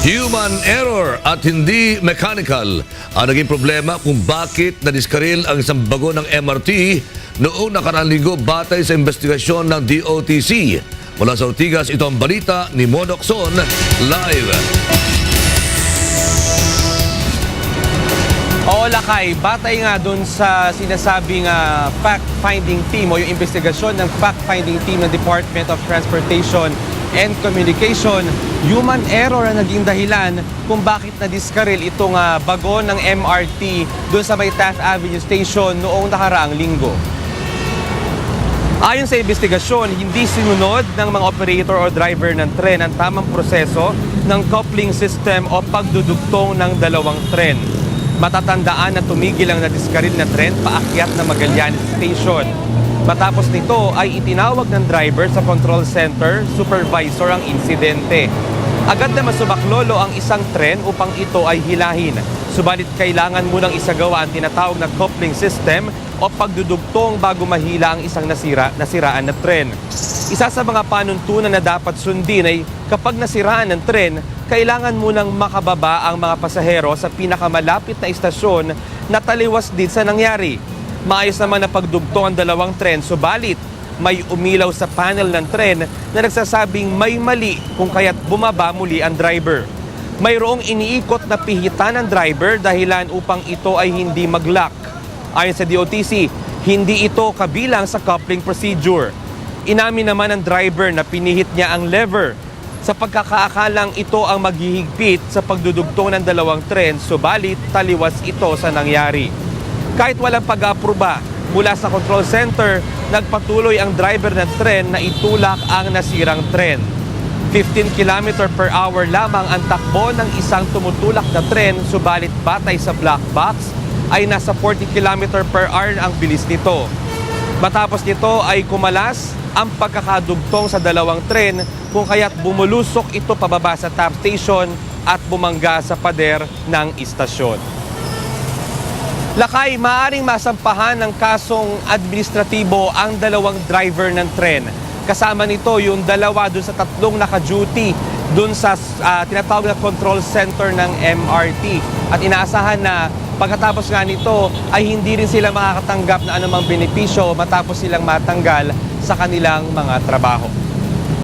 Human error at hindi mechanical ang naging problema kung bakit nadiskaril ang isang bago ng MRT noong nakaraang linggo batay sa investigasyon ng DOTC. Mula sa Ortigas, ito ang balita ni Modok Son live. Oo, Lakay, batay nga dun sa sinasabing fact-finding team o yung investigasyon ng fact-finding team ng Department of Transportation and Communication, human error ang naging dahilan kung bakit nadiskaril itong bago ng MRT dun sa may Taft Avenue Station noong nakaraang linggo. Ayon sa investigasyon, hindi sinunod ng mga operator o driver ng tren ang tamang proseso ng coupling system o pagdudugtong ng dalawang tren. Matatandaan na tumigil ang nadiskaril na tren paakyat na Magallanes Station. Matapos nito ay itinawag ng driver sa control center, supervisor ang insidente. Agad na masubaklolo ang isang tren upang ito ay hilahin. Subalit kailangan munang isagawa ang tinatawag na coupling system o pagdudugtong bago mahila ang isang nasiraan na tren. Isa sa mga panuntunan na dapat sundin ay kapag nasiraan ng tren, kailangan munang makababa ang mga pasahero sa pinakamalapit na istasyon na taliwas din sa nangyari. Maayos naman na pagdugtong ang dalawang tren, subalit may umilaw sa panel ng tren na nagsasabing may mali kung kaya't bumaba muli ang driver. Mayroong iniikot na pihitan ng driver dahilan upang ito ay hindi mag-lock. Ayon sa DOTC, hindi ito kabilang sa coupling procedure. Inamin naman ng driver na pinihit niya ang lever sa pagkakaakalang ito ang maghihigpit sa pagdudugtong ng dalawang tren, subalit taliwas ito sa nangyari. Kahit walang pag-aproba mula sa control center, nagpatuloy ang driver ng tren na itulak ang nasirang tren. 15 km per hour lamang ang takbo ng isang tumutulak na tren, subalit batay sa black box ay nasa 40 km per hour ang bilis nito. Matapos nito ay kumalas ang pagkakadugtong sa dalawang tren kung kaya't bumulusok ito pababa sa top station at bumangga sa pader ng istasyon. Lakay, maaaring masampahan ng kasong administratibo ang dalawang driver ng tren. Kasama nito yung dalawa dun sa tatlong naka-duty dun sa tinatawag na control center ng MRT. At inaasahan na pagkatapos nga nito ay hindi rin sila makakatanggap na anumang benepisyo matapos silang matanggal sa kanilang mga trabaho.